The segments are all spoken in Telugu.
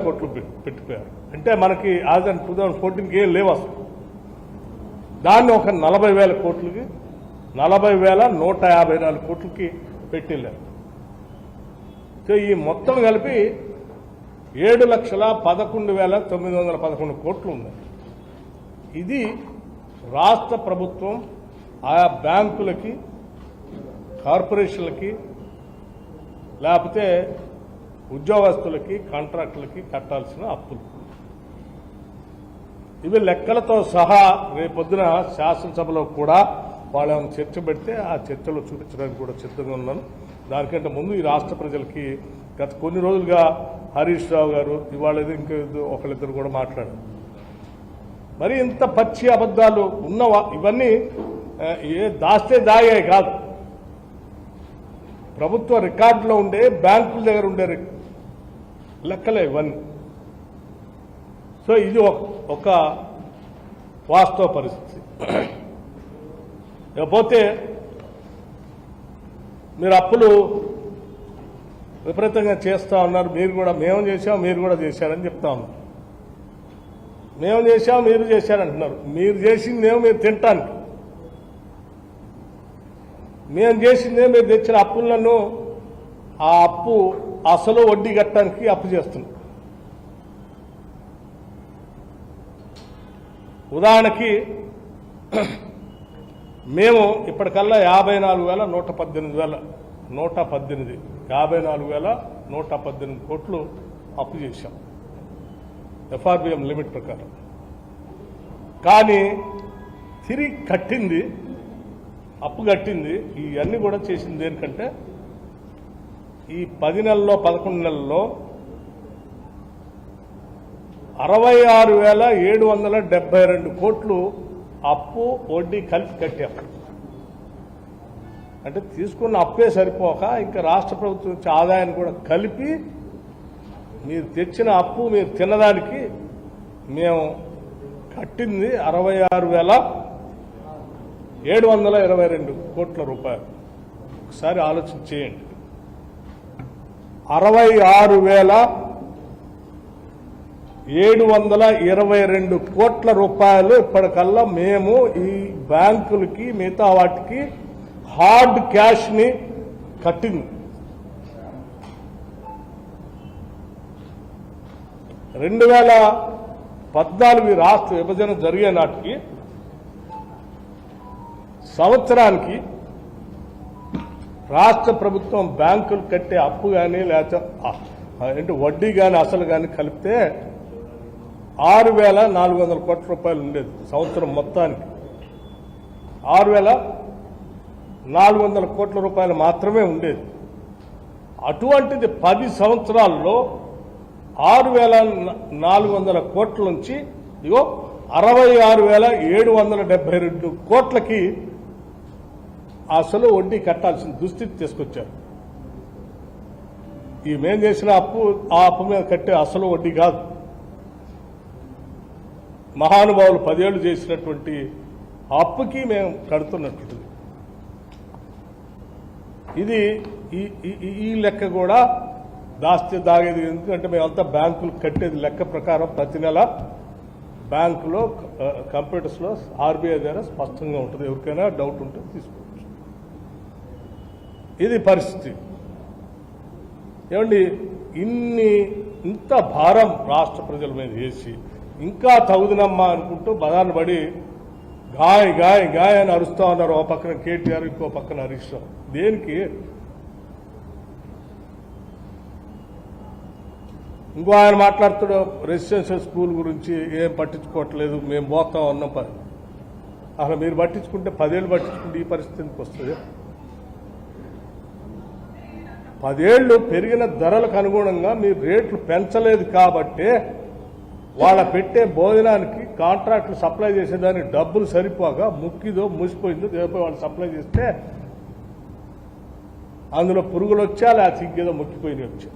కోట్లు పెట్టిపోయారు. అంటే మనకి యాజ్ అండ్ 2014కి ఏం లేవు అసలు. దాన్ని ఒక 40,000 కోట్లకి 40,154 కోట్లకి పెట్టిల్లారు. సో ఈ మొత్తం కలిపి 7,11,911 కోట్లు ఉన్నాయి. ఇది రాష్ట్ర ప్రభుత్వం ఆయా బ్యాంకులకి, కార్పొరేషన్లకి, లేకపోతే ఉద్యోగస్తులకి, కాంట్రాక్టులకి కట్టాల్సిన అప్పులు. ఇవి లెక్కలతో సహా రేపొద్దున శాసనసభలో కూడా వాళ్ళు ఏమైనా చర్చ పెడితే ఆ చర్చలో చూపించడానికి కూడా సిద్ధంగా ఉన్నాను. దానికంటే ముందు ఈ రాష్ట్ర ప్రజలకి గత కొన్ని రోజులుగా హరీష్ రావు గారు, ఇవాళ ఇంకా ఒకళ్ళిద్దరు కూడా మాట్లాడారు. మరి ఇంత పచ్చి అబద్ధాలు ఉన్నవా? ఇవన్నీ దాస్తే దాగాయి కాదు, ప్రభుత్వ రికార్డులో ఉండే, బ్యాంకుల దగ్గర ఉండే లెక్కలే ఇవన్నీ. సో ఇది ఒక వాస్తవ పరిస్థితి. లేకపోతే మీరు అప్పులు విపరీతంగా చేస్తూ ఉన్నారు, మీరు కూడా మేము చేసాం, మీరు కూడా చేశారని చెప్తా ఉన్నారు. మేము చేసాం, మీరు చేశారంటున్నారు. మీరు చేసిందేమో మీరు తింటానికి, మేము చేసిందే మీరు తెచ్చిన అప్పులను ఆ అప్పు అసలు వడ్డీ కట్టడానికి అప్పు చేస్తున్నాం. ఉదాహరణకి మేము ఇప్పటికల్లా 54,118 కోట్లు అప్పు చేశాం ఎఫ్ఆర్బిఎం లిమిట్ ప్రకారం. కానీ తిరిగి కట్టింది, అప్పు కట్టింది, ఇవన్నీ కూడా చేసింది దేనికంటే ఈ 10 నెలల్లో 11 నెలల్లో 66,772 కోట్లు అప్పు వడ్డీ కలిపి కట్టాం. అంటే తీసుకున్న అప్పే సరిపోక ఇంకా రాష్ట్ర ప్రభుత్వం నుంచి ఆదాయాన్ని కూడా కలిపి మీరు తెచ్చిన అప్పు మీరు తినడానికి మేము కట్టింది 66,722 కోట్ల రూపాయలు. ఒకసారి ఆలోచన చేయండి. 66,722 కోట్ల రూపాయలు ఇప్పటికల్లా మేము ఈ బ్యాంకులకి, మిగతా వాటికి హార్డ్ క్యాష్ ని కట్టింది. 2014 రాష్ట్ర విభజన జరిగే నాటికి సంవత్సరానికి రాష్ట్ర ప్రభుత్వం బ్యాంకులు కట్టే అప్పు కానీ లేకపోతే వడ్డీ కానీ అసలు కానీ కలిపితే 6,400 కోట్ల రూపాయలు ఉండేది సంవత్సరం మొత్తానికి. 6,400 కోట్ల రూపాయలు మాత్రమే ఉండేది. అటువంటిది 10 సంవత్సరాల్లో 6,400 కోట్ల నుంచి 66,772 కోట్లకి అసలు వడ్డీ కట్టాల్సిన దుస్థితి తీసుకొచ్చారు. ఈ మేం చేసిన అప్పు ఆ అప్పు మీద కట్టే అసలు వడ్డీ కాదు. మహానుభావులు 10 ఏళ్లు చేసినటువంటి అప్పుకి మేము కడుతున్నట్టు. ఇది ఈ లెక్క కూడా దాస్తే దాగేది. ఎందుకంటే మేమంతా బ్యాంకులు కట్టేది లెక్క ప్రకారం ప్రతి నెల బ్యాంకులో కంప్యూటర్స్లో ఆర్బీఐ దగ్గర స్పష్టంగా ఉంటుంది. ఎవరికైనా డౌట్ ఉంటే తీసుకోవచ్చు. ఇది పరిస్థితి. ఏమండి, ఇంత భారం రాష్ట్ర ప్రజల మీద వేసి ఇంకా తగుదనమ్మా అనుకుంటూ బదాన్ని పడి గాయ గాయ గాయ అని అరుస్తూ ఉన్నారు. ఓ పక్కన కేటీఆర్, ఇంకో పక్కన హరీష్ రావు. దేనికి? ఇంకో ఆయన మాట్లాడుతాడు రెసిడెన్షియల్ స్కూల్ గురించి ఏం పట్టించుకోవట్లేదు, మేము పోతాం అన్నాం. అసలు మీరు పట్టించుకుంటే 10 ఏళ్ళు పట్టించుకుంటే ఈ పరిస్థితికి వస్తుంది. 10 ఏళ్ళు పెరిగిన ధరలకు అనుగుణంగా మీరు రేట్లు పెంచలేదు కాబట్టే వాళ్ళ పెట్టే భోజనానికి కాంట్రాక్టులు సప్లై చేసేదానికి డబ్బులు సరిపోగా ముక్కిదో ముసిపోయిందో దేనిపై వాళ్ళు సప్లై చేస్తే అందులో పురుగులు వచ్చా, లేకపోతే ఇంకేదో ముక్కిపోయినవి వచ్చా.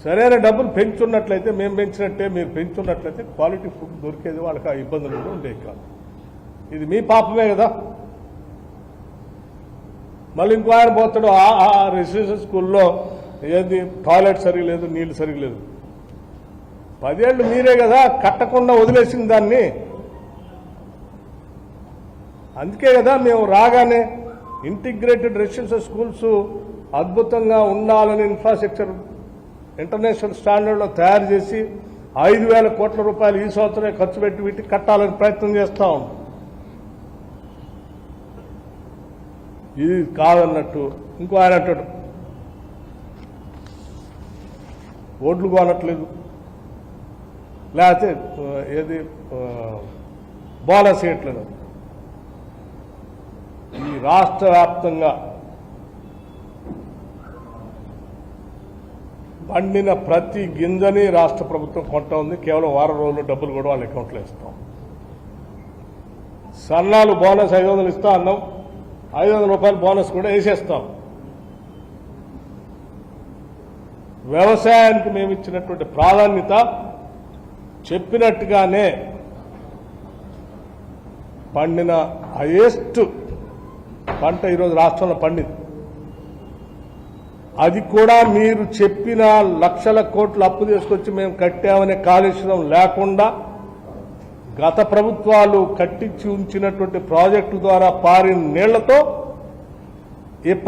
సరైన డబ్బులు పెంచున్నట్లయితే, మేము పెంచినట్టే మీరు పెంచున్నట్లయితే క్వాలిటీ ఫుడ్ దొరికేది, వాళ్ళకి ఆ ఇబ్బందులు కూడా ఉండేవి కాదు. ఇది మీ పాపమే కదా. మళ్ళీ ఇంకో ఆయన పోతాడు, ఆ రెసిడెన్షియల్ స్కూల్లో ఏది టాయిలెట్ సరిగా లేదు, నీళ్లు సరిగా లేదు. 10 ఏళ్ళు మీరే కదా కట్టకుండా వదిలేసిన దాన్ని. అందుకే కదా మేము రాగానే ఇంటిగ్రేటెడ్ రెసిడెన్షియల్ స్కూల్స్ అద్భుతంగా ఉండాలని ఇన్ఫ్రాస్ట్రక్చర్ ఇంటర్నేషనల్ స్టాండర్డ్లో తయారు చేసి 5,000 కోట్ల రూపాయలు ఈ సంవత్సరమే ఖర్చు పెట్టి వీటికి కట్టాలని ప్రయత్నం చేస్తా ఉన్నాం. ఇది కాదన్నట్టు ఇంకో ఆయన అంటాడు ఓట్లు కొనట్లేదు, లేకపోతే ఏది బోనస్ ఇవ్వట్లేదు. ఈ రాష్ట్ర వ్యాప్తంగా పండిన ప్రతి గింజని రాష్ట్ర ప్రభుత్వం కొంటా ఉంది. కేవలం వారం రోజుల్లో డబ్బులు కూడా వాళ్ళ అకౌంట్లో ఇస్తాం. సన్నాలు బోనస్ 500 ఇస్తా అన్నాం, 500 రూపాయలు బోనస్ కూడా వేసేస్తాం. వ్యవసాయానికి మేము ఇచ్చినటువంటి ప్రాధాన్యత చెప్పినట్టుగానే పండిన హైయెస్ట్ పంట ఈరోజు రాష్ట్రంలో పండింది. అది కూడా మీరు చెప్పిన లక్షల కోట్లు అప్పు తీసుకొచ్చి మేము కట్టామనే కాళేశ్వరం లేకుండా గత ప్రభుత్వాలు కట్టించి ఉంచినటువంటి ప్రాజెక్టు ద్వారా పారిన నీళ్లతో ఇప్పటి